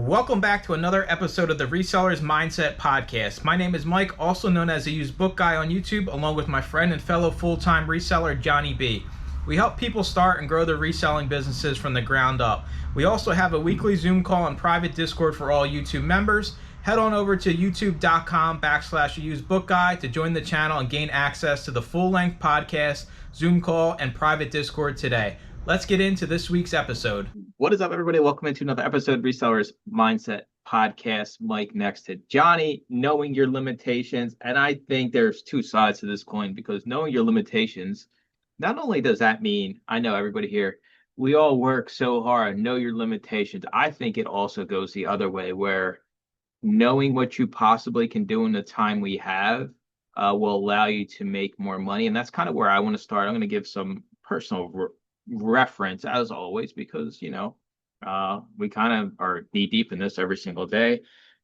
Welcome back to another episode of the Resellers Mindset Podcast. My name is Mike, also known as the Used Book Guy on YouTube, along with my friend and fellow full-time reseller, Johnny B. We help people start and grow their reselling businesses from the ground up. We also have a weekly Zoom call and private Discord for all YouTube members. Head on over to youtube.com/usedbookguy to join the channel and gain access to the full-length podcast, Zoom call, and private Discord today. Let's get into this week's episode. What is up, everybody? Welcome into another episode of Resellers Mindset Podcast. Mike next to Johnny, knowing your limitations. And I think there's two sides to this coin, because knowing your limitations, not only does that mean, I know everybody here, we all work so hard, know your limitations. I think it also goes the other way, where knowing what you possibly can do in the time we have will allow you to make more money. And that's kind of where I want to start. I'm going to give some personal reference, as always, because we kind of are knee deep in this every single day.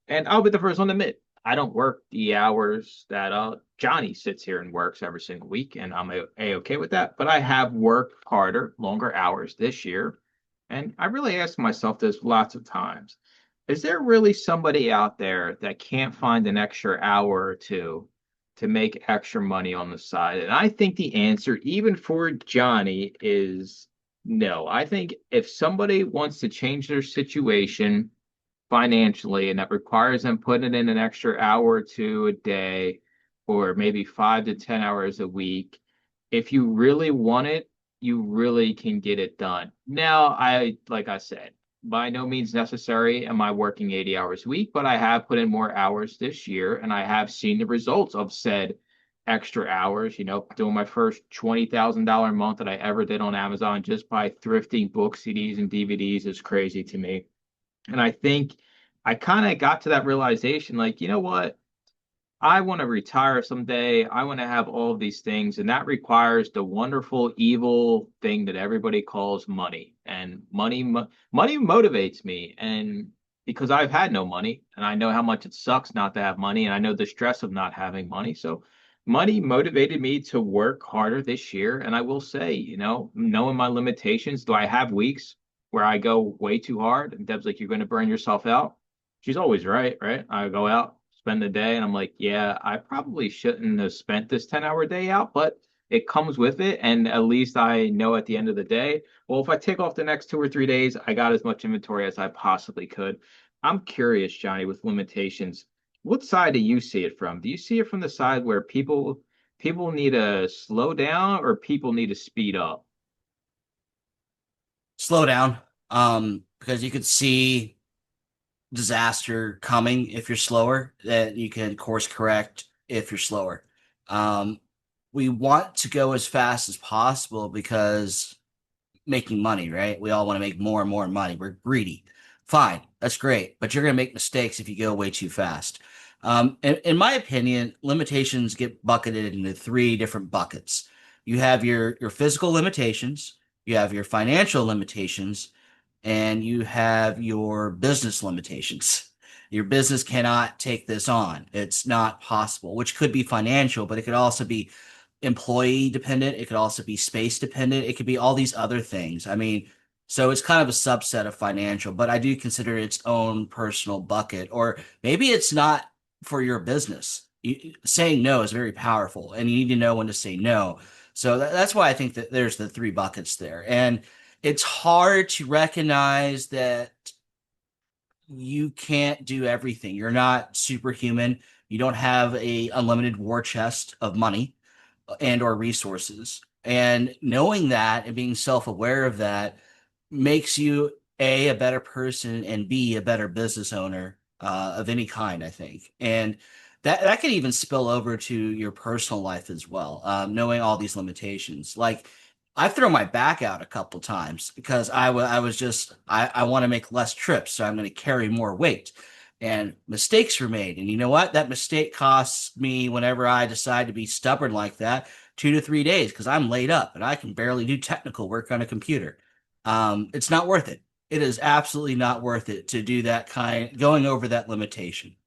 And I'll be the first one to admit, I don't work the hours that Johnny sits here and works every single week, and I'm okay with that. But I have worked harder, longer hours this year, and I really ask myself this lots of times: is there really somebody out there that can't find an extra hour or two to make extra money on the side? And I think the answer, even for Johnny, is no. I think if somebody wants to change their situation financially, and that requires them putting in an extra hour or two a day, or maybe 5 to 10 hours a week, if you really want it, you really can get it done. Now, like I said, by no means necessary am I working 80 hours a week, but I have put in more hours this year, and I have seen the results of said extra hours. Doing my first $20,000 month that I ever did on Amazon just by thrifting books, CDs, and DVDs is crazy to me. And I think I kind of got to that realization, like, you know what? I want to retire someday. I want to have all of these things, and that requires the wonderful, evil thing that everybody calls money. And money motivates me, and because I've had no money, and I know how much it sucks not to have money, and I know the stress of not having money. So money motivated me to work harder this year. And I will say, knowing my limitations, do I have weeks where I go way too hard? And Deb's like, "You're going to burn yourself out." She's always right, right? I go out, spend the day, and I'm like, yeah, I probably shouldn't have spent this 10-hour day out, but it comes with it. And at least I know at the end of the day, well, if I take off the next 2 or 3 days, I got as much inventory as I possibly could. I'm curious, Johnny, with limitations, what side do you see it from? Do you see it from the side where people need to slow down, or people need to speed up? Slow down, because you could see disaster coming if you're slower, that you can course correct if you're slower. We want to go as fast as possible because making money, right? We all want to make more and more money. We're greedy. Fine, that's great, but you're going to make mistakes if you go way too fast. In my opinion, limitations get bucketed into three different buckets. You have your physical limitations, you have your financial limitations, and you have your business limitations. Your business cannot take this on. It's not possible, which could be financial, but it could also be employee dependent. It could also be space dependent. It could be all these other things. I mean, so it's kind of a subset of financial, but I do consider its own personal bucket. Or maybe it's not for your business. Saying no is very powerful, and you need to know when to say no. So that's why I think that there's the three buckets there. And it's hard to recognize that you can't do everything. You're not superhuman. You don't have a unlimited war chest of money and or resources. And knowing that and being self-aware of that makes you a better person, and B, a better business owner of any kind, I think. And that can even spill over to your personal life as well, knowing all these limitations. Like, I've thrown my back out a couple times because I want to make less trips, so I'm going to carry more weight. And mistakes were made. And you know what? That mistake costs me, whenever I decide to be stubborn like that, 2 to 3 days, because I'm laid up and I can barely do technical work on a computer. It's not worth it. It is absolutely not worth it to do that going over that limitation.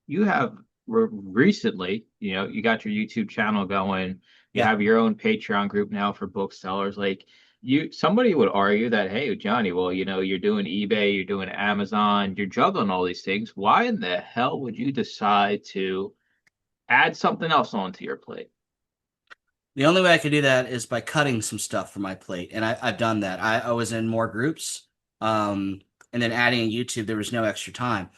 You have recently, you got your YouTube channel going. You Yeah. have your own Patreon group now for booksellers. Like, somebody would argue that, hey, Johnny, well, you're doing eBay, you're doing Amazon, you're juggling all these things. Why in the hell would you decide to add something else onto your plate? The only way I could do that is by cutting some stuff from my plate, and I've done that. I was in more groups, um, and then adding YouTube, there was no extra time,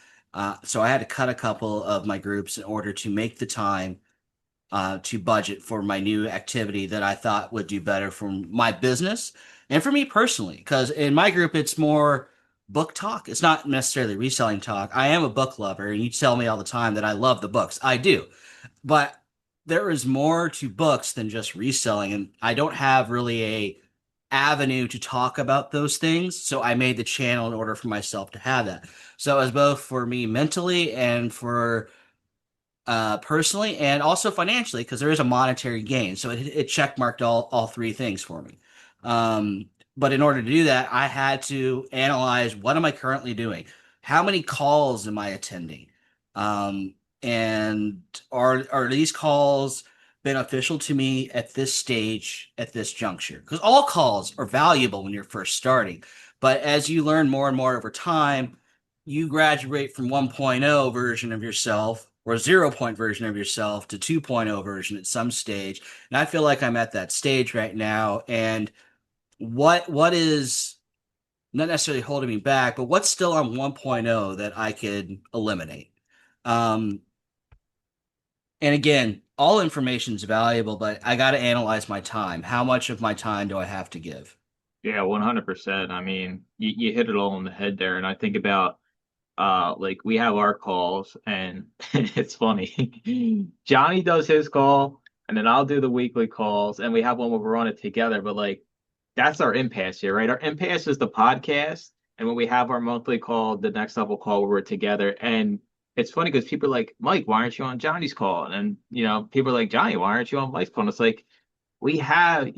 so I had to cut a couple of my groups in order to make the time to budget for my new activity that I thought would do better for my business and for me personally. Because in my group, it's more book talk. It's not necessarily reselling talk. I am a book lover, and you tell me all the time that I love the books. I do. But there is more to books than just reselling, and I don't have really a avenue to talk about those things. So I made the channel in order for myself to have that. So it was both for me mentally and for personally and also financially because there is a monetary gain. So it check marked all three things for me. But in order to do that, I had to analyze what am I currently doing? How many calls am I attending? And are these calls beneficial to me at this stage, at this juncture? Because all calls are valuable when you're first starting. But as you learn more and more over time, you graduate from 1.0 version of yourself or 0 point version of yourself to 2.0 version at some stage. And I feel like I'm at that stage right now. And what is not necessarily holding me back, but what's still on 1.0 that I could eliminate? Um, and again, all information is valuable, but I got to analyze my time. How much of my time do I have to give? Yeah, 100%. I mean, you hit it all on the head there. And I think about like we have our calls and it's funny. Johnny does his call and then I'll do the weekly calls and we have one where we're on it together, but like that's our impasse here, right? Our impasse is the podcast, and when we have our monthly call, the next level call where we're together. And it's funny because people are like, Mike, why aren't you on Johnny's call? And people are like, Johnny, why aren't you on Mike's call? And it's like we have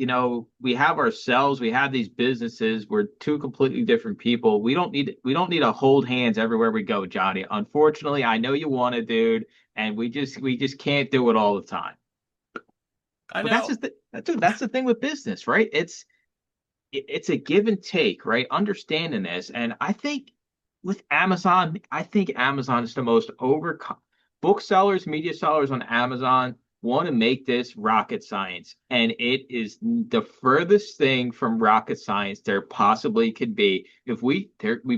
ourselves, we have these businesses, we're two completely different people. We don't need to hold hands everywhere we go, Johnny. Unfortunately, I know you want it, dude, and we just can't do it all the time. I But that's know. just that's the thing with business, right? It's a give and take, right? Understanding this. And I think with Amazon, I think Amazon is the most over booksellers, media sellers on Amazon want to make this rocket science. And it is the furthest thing from rocket science there possibly could be. If we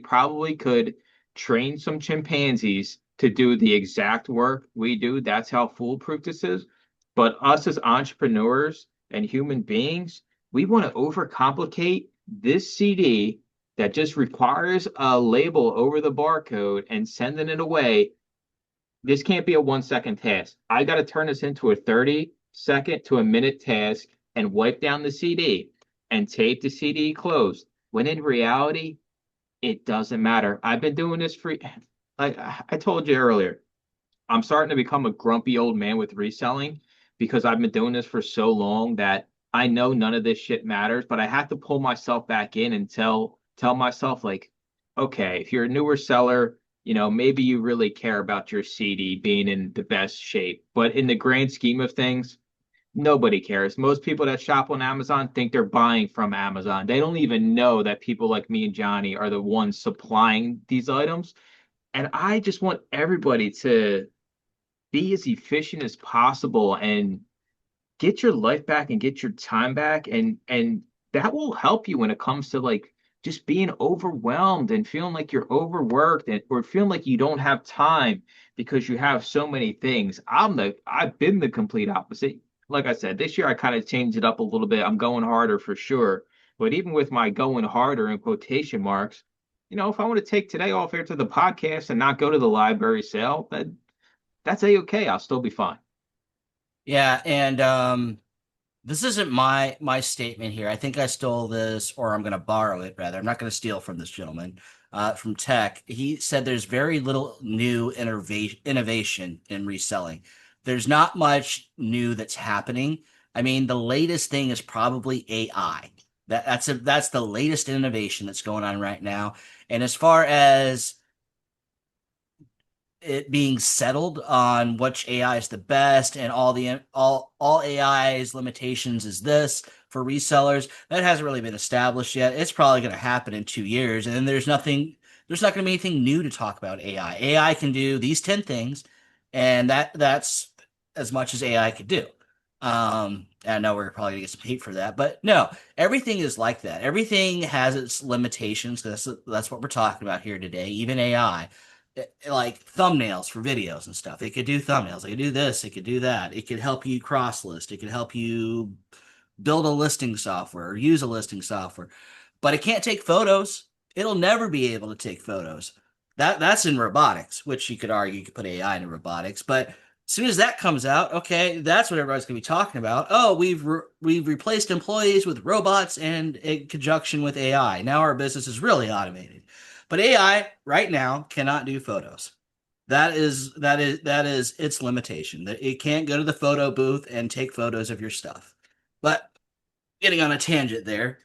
probably could train some chimpanzees to do the exact work we do. That's how foolproof this is. But us as entrepreneurs and human beings, we want to overcomplicate this CD that just requires a label over the barcode and sending it away. This can't be a 1 second task. I got to turn this into a 30 second to a minute task and wipe down the CD and tape the CD closed. When in reality, it doesn't matter. I've been doing this for, like I told you earlier, I'm starting to become a grumpy old man with reselling because I've been doing this for so long that I know none of this shit matters, but I have to pull myself back in and tell myself like, okay, if you're a newer seller, maybe you really care about your CD being in the best shape. But in the grand scheme of things, nobody cares. Most people that shop on Amazon think they're buying from Amazon. They don't even know that people like me and Johnny are the ones supplying these items. And I just want everybody to be as efficient as possible and get your life back and get your time back, and that will help you when it comes to like just being overwhelmed and feeling like you're overworked or feeling like you don't have time because you have so many things. I've been the complete opposite. Like I said, this year I kind of changed it up a little bit. I'm going harder for sure, but even with my going harder in quotation marks, if I want to take today off after the podcast and not go to the library sale, that's a-okay. I'll still be fine. Yeah, and this isn't my statement here. I think I stole this, or I'm going to borrow it rather. I'm not going to steal from this gentleman from Tech. He said there's very little new innovation in reselling. There's not much new that's happening. I mean, the latest thing is probably AI. That's the latest innovation that's going on right now. And as far as it being settled on which AI is the best and all AI's limitations is this for resellers. That hasn't really been established yet. It's probably going to happen in 2 years, and then there's not going to be anything new to talk about AI. AI can do these 10 things, and that's as much as AI could do. I know we're probably gonna get some hate for that, but no, everything is like that. Everything has its limitations. That's what we're talking about here today. Even AI, like thumbnails for videos and stuff. It could do thumbnails. It could do this. It could do that. It could help you cross list. It could help you build a listing software or use a listing software, but it can't take photos. It'll never be able to take photos. That's in robotics, which you could argue you could put AI into robotics, but as soon as that comes out, okay, that's what everybody's going to be talking about. Oh, we've replaced employees with robots and in conjunction with AI. Now our business is really automated. But AI right now cannot do photos. That is its limitation. That it can't go to the photo booth and take photos of your stuff. But getting on a tangent there.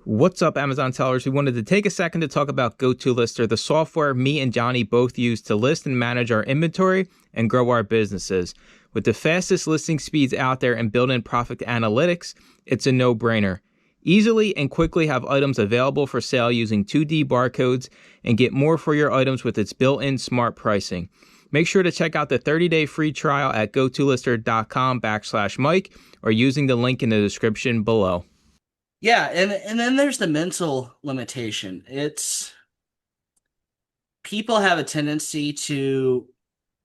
What's up, Amazon sellers? We wanted to take a second to talk about GoToLister, the software me and Johnny both use to list and manage our inventory and grow our businesses. With the fastest listing speeds out there and built-in profit analytics, it's a no-brainer. Easily and quickly have items available for sale using 2D barcodes and get more for your items with its built-in smart pricing. Make sure to check out the 30-day free trial at gotolister.com/Mike or using the link in the description below. Yeah, and then there's the mental limitation. It's people have a tendency to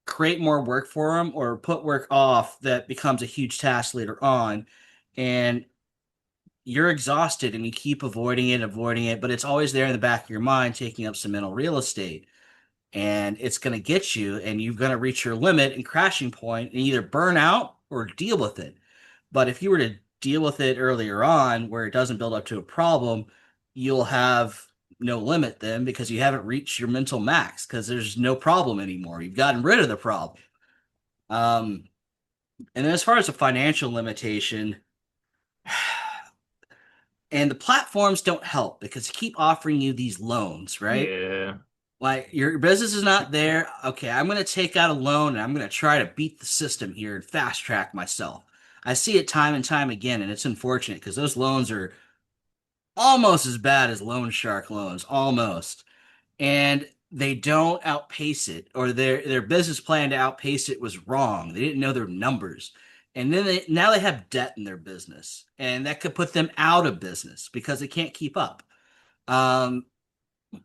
create more work for them or put work off that becomes a huge task later on, and you're exhausted and you keep avoiding it, but it's always there in the back of your mind, taking up some mental real estate. And it's going to get you, and you're going to reach your limit and crashing point and either burn out or deal with it. But if you were to deal with it earlier on where it doesn't build up to a problem, you'll have no limit then because you haven't reached your mental max because there's no problem anymore. You've gotten rid of the problem. And then as far as a financial limitation, and the platforms don't help because they keep offering you these loans, right? Yeah. Like your business is not there. Okay, I'm going to take out a loan and I'm going to try to beat the system here and fast track myself. I see it time and time again, and it's unfortunate because those loans are almost as bad as loan shark loans, almost. And they don't outpace it, or their business plan to outpace it was wrong. They didn't know their numbers. And then now they have debt in their business, and that could put them out of business because they can't keep up. And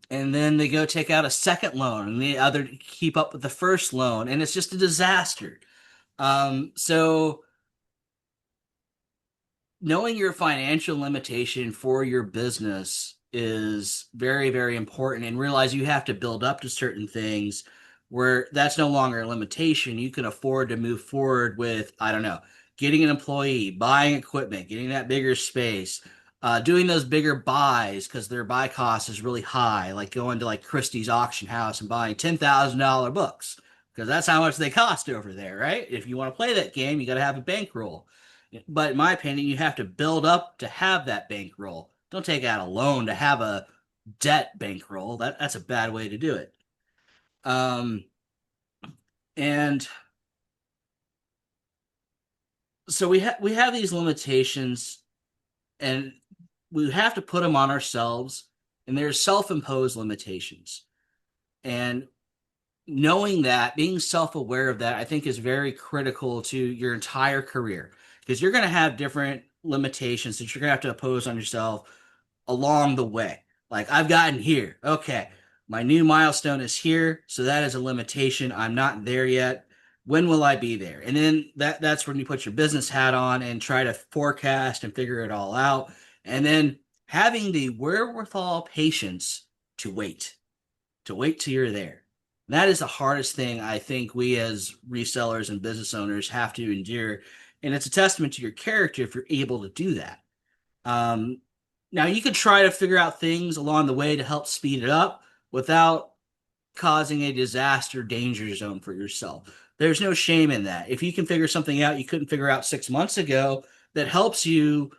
then they go take out a second loan and the other keep up with the first loan, and it's just a disaster. So knowing your financial limitation for your business is very, very important, and realize you have to build up to certain things where that's no longer a limitation. You can afford to move forward with, I don't know, getting an employee, buying equipment, getting that bigger space, doing those bigger buys because their buy cost is really high, like going to like Christie's auction house and buying $10,000 books because that's how much they cost over there, right? If you want to play that game, you got to have a bankroll. But in my opinion, you have to build up to have that bankroll. Don't take out a loan to have a debt bankroll. That's a bad way to do it. And so we have these limitations, and we have to put them on ourselves, and there's self-imposed limitations. And knowing that, being self-aware of that, I think is very critical to your entire career because you're going to have different limitations that you're going to have to impose on yourself along the way. Like I've gotten here. Okay, my new milestone is here, so that is a limitation. I'm not there yet. When will I be there? And then that's when you put your business hat on and try to forecast and figure it all out. And then having the wherewithal patience to wait till you're there. That is the hardest thing I think we as resellers and business owners have to endure. And it's a testament to your character if you're able to do that. Now, you could try to figure out things along the way to help speed it up without causing a disaster danger zone for yourself. There's no shame in that. If you can figure something out you couldn't figure out 6 months ago that helps you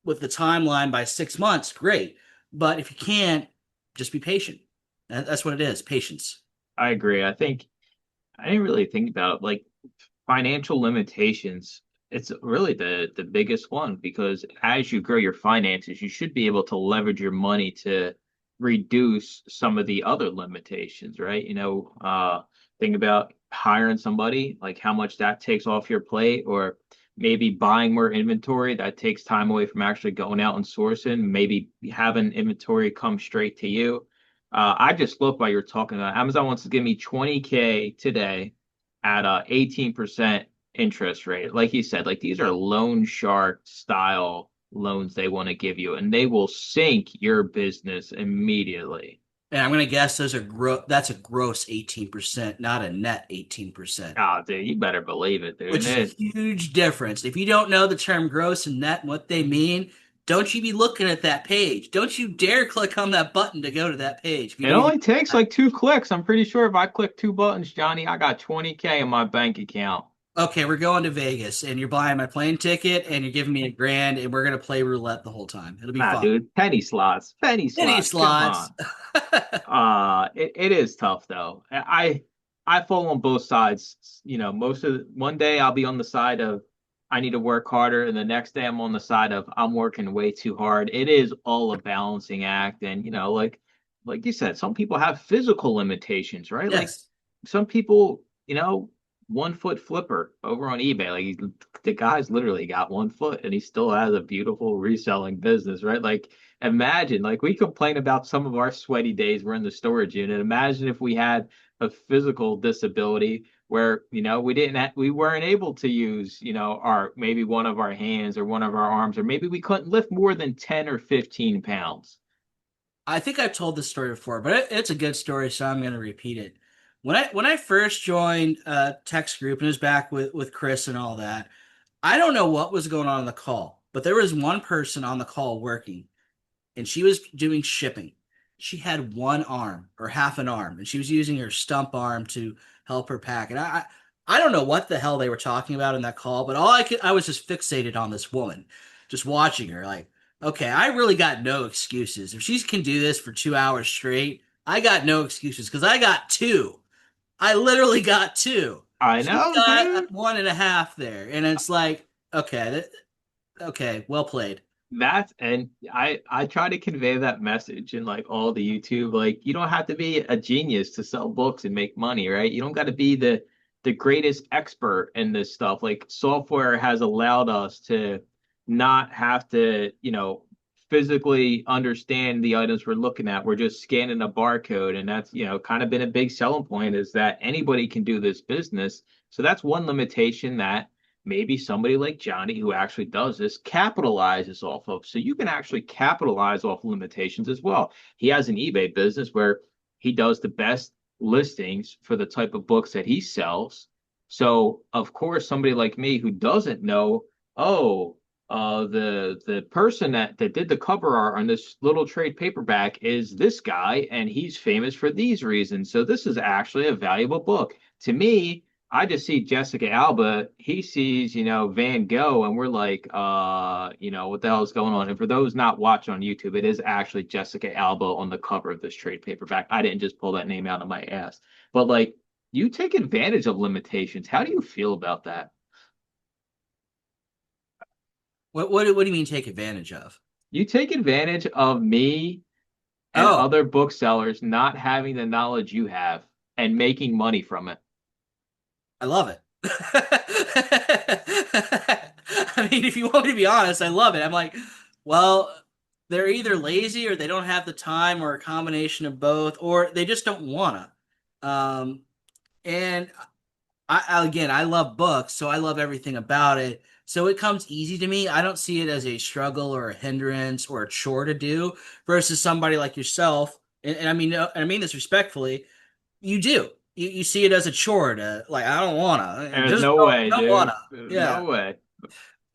with the timeline by 6 months, great. But if you can't, just be patient. That's what it is, patience. I agree. I think I didn't really think about like financial limitations. It's really the biggest one because as you grow your finances, you should be able to leverage your money to reduce some of the other limitations, right? Think about hiring somebody, like how much that takes off your plate, or maybe buying more inventory that takes time away from actually going out and sourcing, maybe having inventory come straight to you. I just look while you're talking about Amazon wants to give me 20K today at a 18% interest rate. Like you said, like these are loan shark style loans they want to give you, and they will sink your business immediately. And I'm gonna guess those are that's a gross 18%, not a net 18%, Oh, dude, you better believe it, dude. which is a huge difference. If you don't know the term gross and net and what they mean, don't you be looking at that page. Don't you dare click on that button to go to that page. If you It don't even only takes like 2 clicks. I'm pretty sure if I click 2 buttons, Johnny, I got 20K in my bank account. okay, we're going to Vegas and you're buying my plane ticket and you're giving me $1,000 and we're gonna play roulette the whole time. It'll be Nah, fun. dude, penny slots, penny Any slots. Come slots. on. It is tough though. I fall on both sides. Most of one day I'll be on the side of I need to work harder, and the next day I'm on the side of I'm working way too hard. It is all a balancing act, and like you said, some people have physical limitations, right? Like Yes. some people, 1 foot flipper over on eBay. Like the guy's literally got 1 foot, and he still has a beautiful reselling business, right? Like imagine, like we complain about some of our sweaty days we're in the storage unit. Imagine if we had a physical disability where we weren't able to use our maybe one of our hands or one of our arms, or maybe we couldn't lift more than 10 or 15 pounds. I think I've told this story before, but it's a good story, so I'm going to repeat it. When I first joined text group and it was back with Chris and all that, I don't know what was going on in the call, but there was one person on the call working, and she was doing shipping. She had one arm or half an arm, and she was using her stump arm to help her pack. And I don't know what the hell they were talking about in that call, but I was just fixated on this woman, just watching her. Like, okay, I really got no excuses. If she can do this for 2 hours straight, I got no excuses because I got two. I literally got two. I She's know, got dude. one and a half there, and it's like, okay, okay, well played. And I try to convey that message in like all the YouTube. Like you don't have to be a genius to sell books and make money, right? You don't got to be the greatest expert in this stuff. Like software has allowed us to not have to, physically understand the items we're looking at. We're just scanning a barcode, and that's, kind of been a big selling point is that anybody can do this business. So that's one limitation that maybe somebody like Johnny, who actually does this, capitalizes off of. So you can actually capitalize off limitations as well. He has an eBay business where he does the best listings for the type of books that he sells. So of course, somebody like me who doesn't know, oh, the person that did the cover art on this little trade paperback is this guy, and he's famous for these reasons. So this is actually a valuable book to me. I just see Jessica Alba. He sees, Van Gogh, and we're like, what the hell is going on? And for those not watching on YouTube, it is actually Jessica Alba on the cover of this trade paperback. I didn't just pull that name out of my ass. But like, you take advantage of limitations. How do you feel about that? What do you mean take advantage of? You take advantage of me and Oh, other booksellers not having the knowledge you have and making money from it. I love it. I mean, if you want me to be honest, I love it. I'm like, well, they're either lazy or they don't have the time or a combination of both, or they just don't wanna. And again, I love books, so I love everything about it. So it comes easy to me. I don't see it as a struggle or a hindrance or a chore to do versus somebody like yourself. And I mean this respectfully. You do. You see it as a chore to like. I don't wanna. There's Just no way, don't dude. wanna. There's no Yeah. way.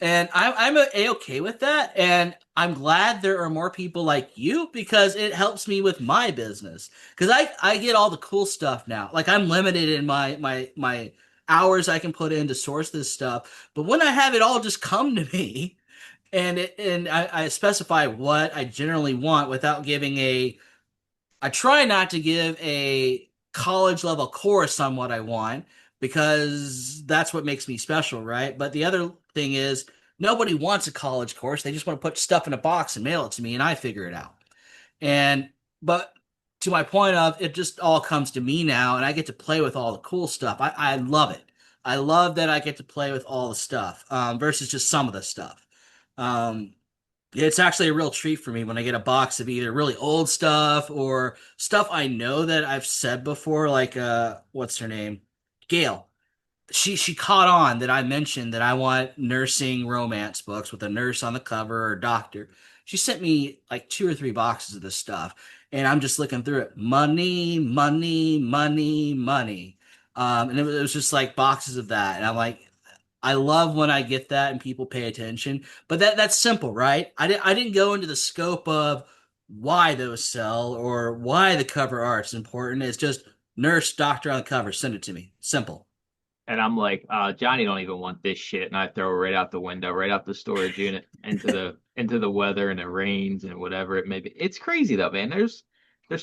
And I'm okay with that. And I'm glad there are more people like you because it helps me with my business. Because I get all the cool stuff now. Like I'm limited in my hours I can put in to source this stuff. But when I have it all just come to me and I specify what I generally want without giving a I try not to give a college level course on what I want because that's what makes me special, right? But the other thing is nobody wants a college course. They just want to put stuff in a box and mail it to me and I figure it out. And but to my point of it just all comes to me now and I get to play with all the cool stuff. I love it. I love that I get to play with all the stuff versus just some of the stuff. Um, it's actually a real treat for me when I get a box of either really old stuff or stuff I know that I've said before, like what's her name? Gail. She caught on that I mentioned that I want nursing romance books with a nurse on the cover or doctor. She sent me like 2 or 3 boxes of this stuff, and I'm just looking through it. Money, money, money, money. And it was just like boxes of that, and I'm like, I love when I get that and people pay attention. But that's simple, right? I didn't go into the scope of why those sell or why the cover art's important. It's just nurse, doctor on the cover. Send it to me. Simple. And I'm like, Johnny don't even want this shit, and I throw it right out the window, right out the storage unit, into the weather and the rains and whatever it may be. It's crazy though, man. There's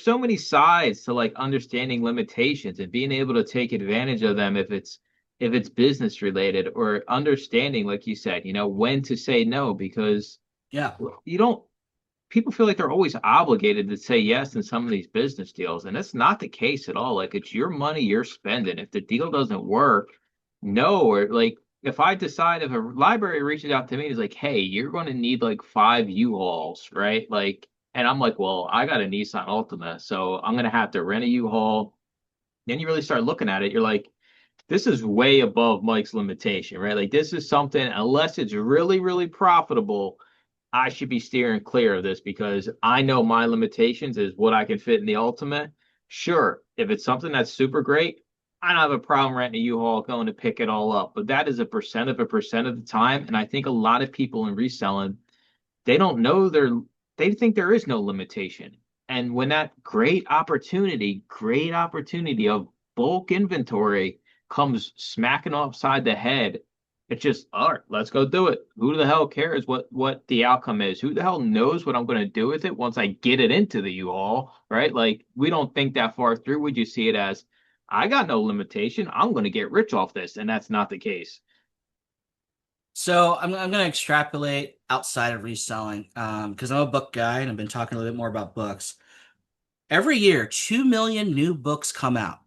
so many sides to like understanding limitations and being able to take advantage of them if it's business related or understanding, like you said, when to say no because Yeah. you don't people feel like they're always obligated to say yes in some of these business deals, and that's not the case at all. Like it's your money you're spending. If the deal doesn't work, no, or like if I decide if a library reaches out to me and is like, hey, you're going to need like 5 U-Hauls, right? Like, and I'm like, well, I got a Nissan Altima, so I'm gonna have to rent a U-Haul. Then you really start looking at it, you're like, this is way above Mike's limitation, right? Like this is something, unless it's really, really profitable, I should be steering clear of this because I know my limitations is what I can fit in the Ultimate. Sure, if it's something that's super great, I don't have a problem renting a U-Haul going to pick it all up. But that is a percent of the time. And I think a lot of people in reselling, they don't know they think there is no limitation. And when that great opportunity of bulk inventory comes smacking upside the head, it's just, all right, let's go do it. Who the hell cares what the outcome is? Who the hell knows what I'm going to do with it once I get it into the U-Haul, right? Like we don't think that far through. We just see it as, I got no limitation. I'm going to get rich off this, and that's not the case. So I'm going to extrapolate outside of reselling because I'm a book guy and I've been talking a little bit more about books. Every year, 2 million new books come out.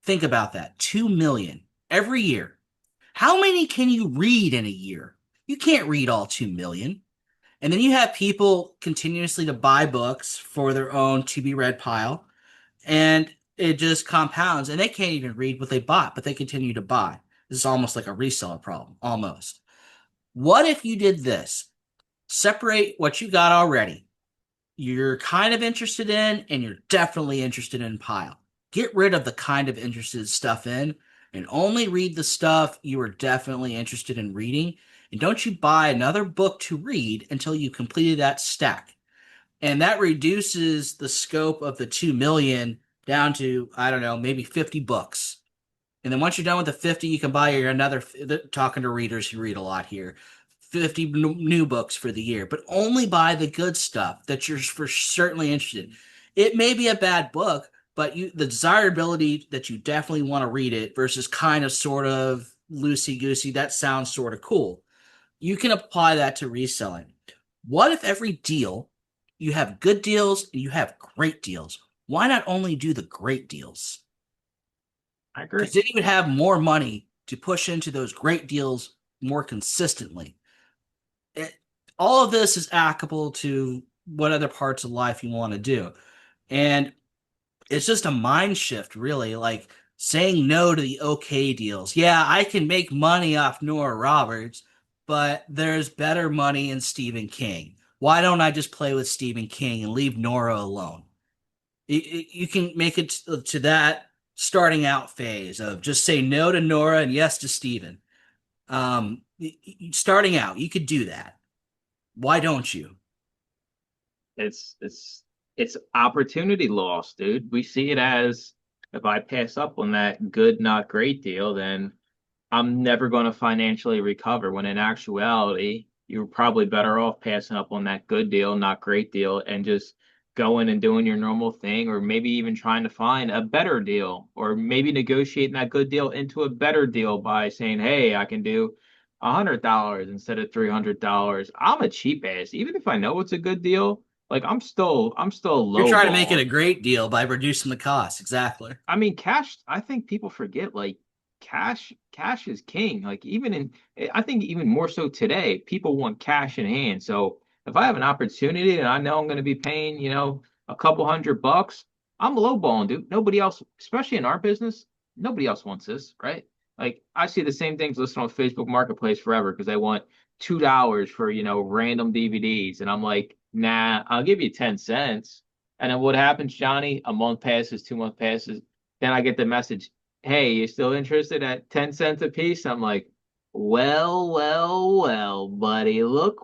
Think about that. 2 million every year. How many can you read in a year? You can't read all 2 million. And then you have people continuously to buy books for their own to be read pile. And it just compounds. And they can't even read what they bought, but they continue to buy. This is almost like a reseller problem, almost. What if you did this? Separate what you got already. You're kind of interested in, and you're definitely interested in pile. Get rid of the kind of interested stuff in, and only read the stuff you are definitely interested in reading. And don't you buy another book to read until you completed that stack. And that reduces the scope of the 2 million down to, I don't know, maybe 50 books. And then once you're done with the 50, you can buy your another, talking to readers who read a lot here, 50 new books for the year, but only buy the good stuff that you're for certainly interested in. It may be a bad book, but the desirability that you definitely want to read it versus kind of sort of loosey-goosey, that sounds sort of cool. You can apply that to reselling. What if every deal, you have good deals and you have great deals? Why not only do the great deals? I agree. Because then you would have more money to push into those great deals more consistently. All of this is applicable to what other parts of life you want to do. And it's just a mind shift, really, like saying no to the okay deals. Yeah, I can make money off Nora Roberts, but there's better money in Stephen King. Why don't I just play with Stephen King and leave Nora alone? You can make it to that starting out phase of just say no to Nora and yes to Stephen. Starting out, you could do that. Why don't you? It's it's opportunity loss, dude. We see it as if I pass up on that good, not great deal, then I'm never going to financially recover. When in actuality, you're probably better off passing up on that good deal, not great deal, and just going and doing your normal thing, or maybe even trying to find a better deal, or maybe negotiating that good deal into a better deal by saying, hey, I can do $100 instead of $300. I'm a cheap ass. Even if I know it's a good deal, like I'm still You're low trying to make it ball. a great deal by reducing the cost. Exactly. I mean, cash, I think people forget like cash is king. Like even in I think even more so today, people want cash in hand. So if I have an opportunity and I know I'm going to be paying, a couple $100, I'm lowballing, dude. Nobody else, especially in our business, nobody else wants this, right? Like I see the same things listed on Facebook Marketplace forever because they want $2 for, random DVDs. And I'm like, nah, I'll give you 10 cents. And then what happens, Johnny? A month passes, 2 month passes. Then I get the message, hey, you still interested at 10 cents a piece? I'm like, well, buddy, look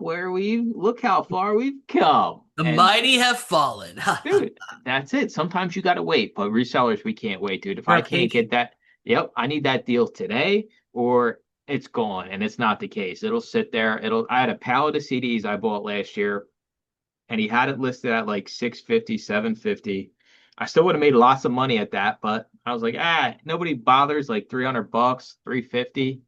how far we've come. The And mighty have fallen. dude, that's it. Sometimes you gotta wait, but resellers, we can't wait, dude. If I We're can't get patient. that, yep, I need that deal today, or it's gone. And it's not the case. It'll sit there. I had a pallet of CDs I bought last year and he had it listed at like 650, 750. I still would have made lots of money at that, but I was like, nobody bothers like $300, 350.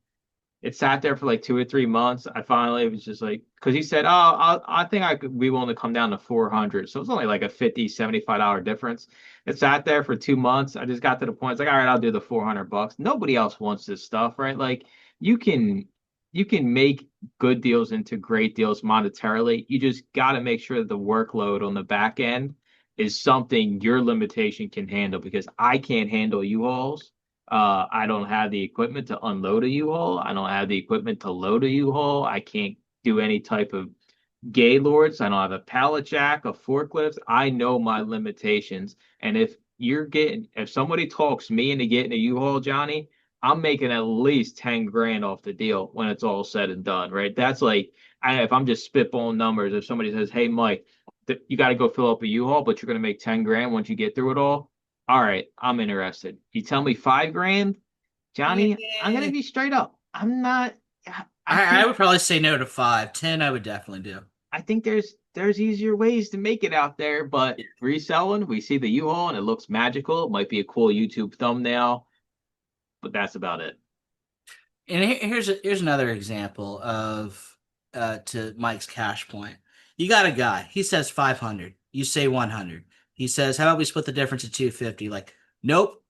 It sat there for like 2 or 3 months. I finally was just like, because he said, I think I could be willing to come down to 400. So it's only like a $50, $75 difference. It sat there for 2 months. I just got to the point. It's like, all right, I'll do the $400. Nobody else wants this stuff, right? Like you can you can make good deals into great deals monetarily. You just got to make sure that the workload on the back end is something your limitation can handle because I can't handle U-Hauls. I don't have the equipment to unload a U-Haul. I don't have the equipment to load a U-Haul. I can't do any type of gaylords. I don't have a pallet jack, a forklift. I know my limitations. And if somebody talks me into getting a U-Haul, Johnny, I'm making at least 10 grand off the deal when it's all said and done, right? That's like, if I'm just spitballing numbers, if somebody says, hey, Mike, you got to go fill up a U-Haul, but you're going to make 10 grand once you get through it all right, I'm interested. You tell me 5 grand, Johnny, I'm gonna Eh, be straight up. I'm not. I I think would probably say no to 5. 10, I would definitely do. I think there's easier ways to make it out there, but reselling, we see the U-Haul and it looks magical. It might be a cool YouTube thumbnail, but that's about it. And here's another example of to Mike's cash point. You got a guy. He says 500. You say 100. He says, "How about we split the difference at 250?" Like, nope,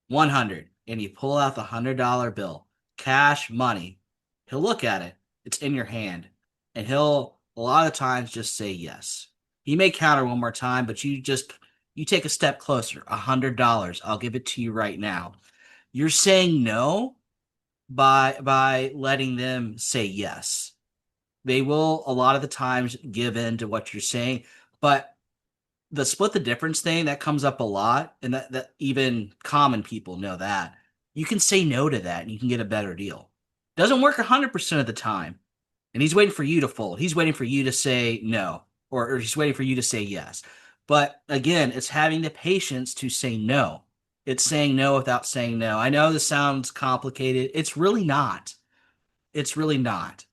100. And you pull out the $100 bill, cash money. He'll look at it. It's in your hand, and he'll a lot of times just say yes. He may counter one more time, but you take a step closer. $100. I'll give it to you right now. You're saying no by letting them say yes. They will a lot of the times give in to what you're saying, but the split the difference thing that comes up a lot, and that even common people know that you can say no to that and you can get a better deal. Doesn't work 100% of the time, and he's waiting for you to fold. He's waiting for you to say no, or he's waiting for you to say yes. But again, it's having the patience to say no. It's saying no without saying no. I know this sounds complicated. It's really not. It's really not.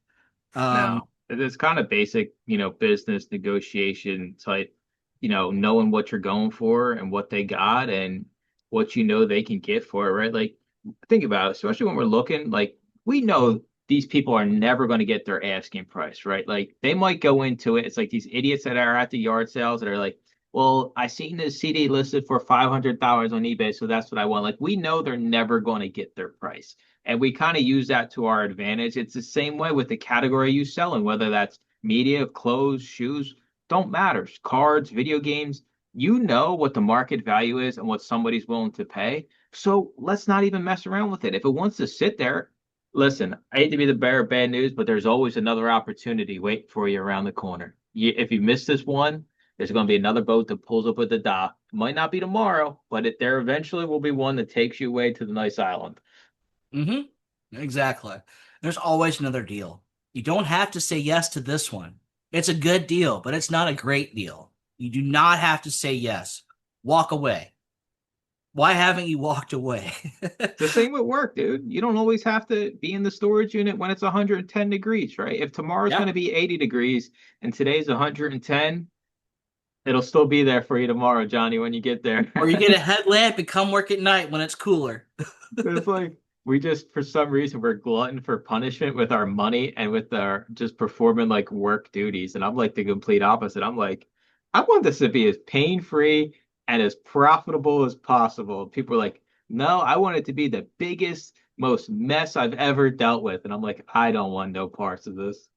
Um, Now, it's kind of basic, business negotiation type, knowing what you're going for and what they got and what they can get for it, right? Like, think about it, especially when we're looking, like, we know these people are never going to get their asking price, right? Like, they might go into it. It's like these idiots that are at the yard sales that are like, well, I seen this CD listed for $500 on eBay, so that's what I want. Like, we know they're never going to get their price and we kind of use that to our advantage. It's the same way with the category you sell in, whether that's media, clothes, shoes, don't matter. Cards, video games, you know what the market value is and what somebody's willing to pay. So let's not even mess around with it. If it wants to sit there, listen, I hate to be the bearer of bad news, but there's always another opportunity waiting for you around the corner. If you miss this one, there's going to be another boat that pulls up at the dock. It might not be tomorrow, but there eventually will be one that takes you away to the nice island. exactly. There's always another deal. You don't have to say yes to this one. It's a good deal, but it's not a great deal. You do not have to say yes. Walk away. Why haven't you walked away? The same with work, dude. You don't always have to be in the storage unit when it's 110 degrees, right? If tomorrow's going Yeah. to be 80 degrees and today's 110, It'll still be there for you tomorrow, Johnny, when you get there. Or you get a headlamp and come work at night when it's cooler. It's like we just, for some reason, we're glutton for punishment with our money and with our just performing like work duties. And I'm like the complete opposite. I'm like, I want this to be as pain-free and as profitable as possible. People are like, no, I want it to be the biggest, most mess I've ever dealt with. And I'm like, I don't want no parts of this.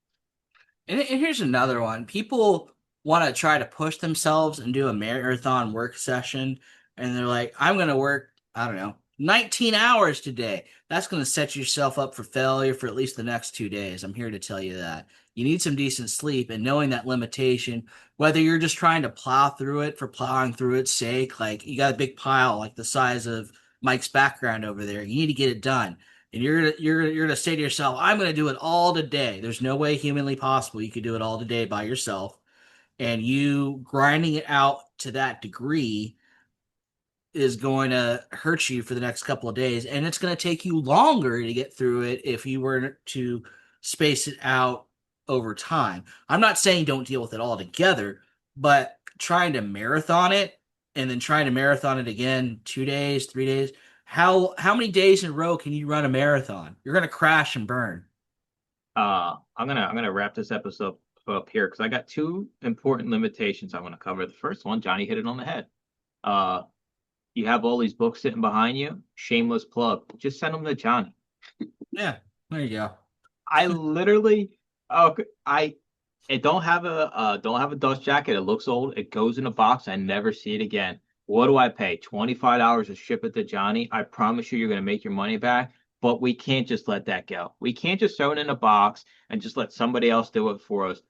And here's another one. People want to try to push themselves and do a marathon work session, and they're like, I'm going to work, I don't know, 19 hours today. That's going to set yourself up for failure for at least the next 2 days. I'm here to tell you that. You need some decent sleep, and knowing that limitation, whether you're just trying to plow through it for plowing through its sake, like you got a big pile like the size of Mike's background over there, you need to get it done. And you're gonna say to yourself, I'm gonna do it all today. There's no way humanly possible you could do it all today by yourself. And you grinding it out to that degree is going to hurt you for the next couple of days. And it's going to take you longer to get through it if you were to space it out over time. I'm not saying don't deal with it all together, but trying to marathon it and then trying to marathon it again 2 days, 3 days. How many days in a row can you run a marathon? You're gonna crash and burn. I'm gonna wrap this episode up here because I got two important limitations I want to cover. The first one, Johnny hit it on the head. Uh, you have all these books sitting behind you. Shameless plug. Just send them to Johnny. Yeah, there you go. I literally, oh, I it don't have a dust jacket. It looks old. It goes in a box. I never see it again. What do I pay? $25 to ship it to Johnny. I promise you, you're gonna make your money back. But we can't just let that go. We can't just throw it in a box and just let somebody else do it for us.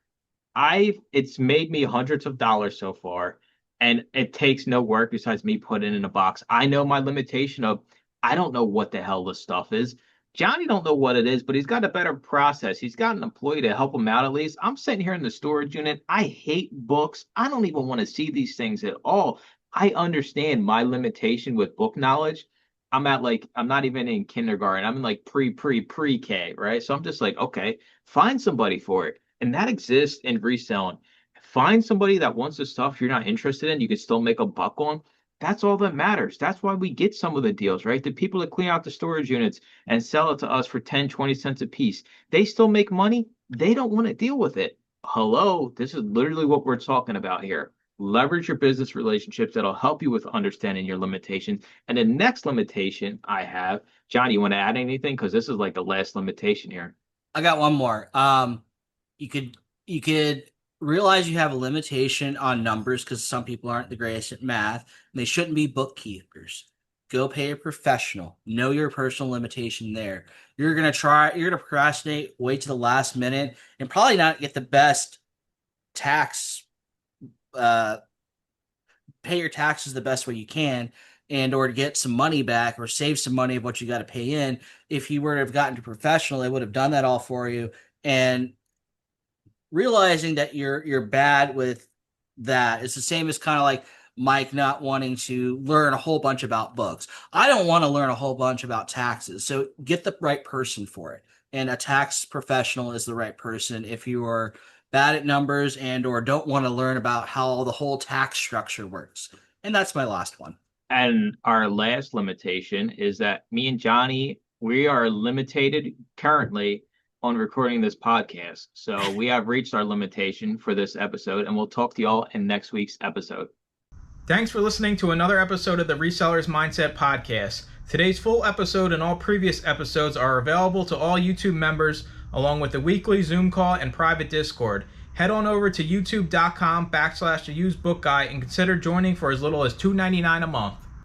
It's made me hundreds of dollars so far, and it takes no work besides me putting it in a box. I know my limitation of I don't know what the hell this stuff is. Johnny don't know what it is, but he's got a better process. He's got an employee to help him out at least. I'm sitting here in the storage unit. I hate books. I don't even want to see these things at all. I understand my limitation with book knowledge. I'm not even in kindergarten. I'm in like pre-K, right? So I'm just like, okay, find somebody for it. And that exists in reselling. Find somebody that wants the stuff you're not interested in, you can still make a buck on. That's all that matters. That's why we get some of the deals, right? The people that clean out the storage units and sell it to us for 10, 20 cents a piece, they still make money. They don't want to deal with it. Hello, this is literally what we're talking about here. Leverage your business relationships that'll help you with understanding your limitations. And the next limitation I have, Johnny, you want to add anything? Because this is like the last limitation here. I got one more. You could realize you have a limitation on numbers because some people aren't the greatest at math, and they shouldn't be bookkeepers. Go pay a professional. Know your personal limitation there. You're gonna procrastinate, wait to the last minute, and probably not get the best tax uh pay your taxes the best way you can and or to get some money back or save some money of what you got to pay in. If you were to have gotten to professional, they would have done that all for you. And realizing that you're bad with that, it's the same as kind of like Mike not wanting to learn a whole bunch about books. I don't want to learn a whole bunch about taxes, so get the right person for it, and a tax professional is the right person if you are bad at numbers and or don't want to learn about how the whole tax structure works. And that's my last one. And our last limitation is that me and Johnny, we are limited currently on recording this podcast. So we have reached our limitation for this episode, and we'll talk to y'all in next week's episode. Thanks for listening to another episode of the Resellers Mindset Podcast. Today's full episode and all previous episodes are available to all YouTube members, along with the weekly Zoom call and private Discord. Head on over to youtube.com/theusedbookguy and consider joining for as little as $2.99 a month.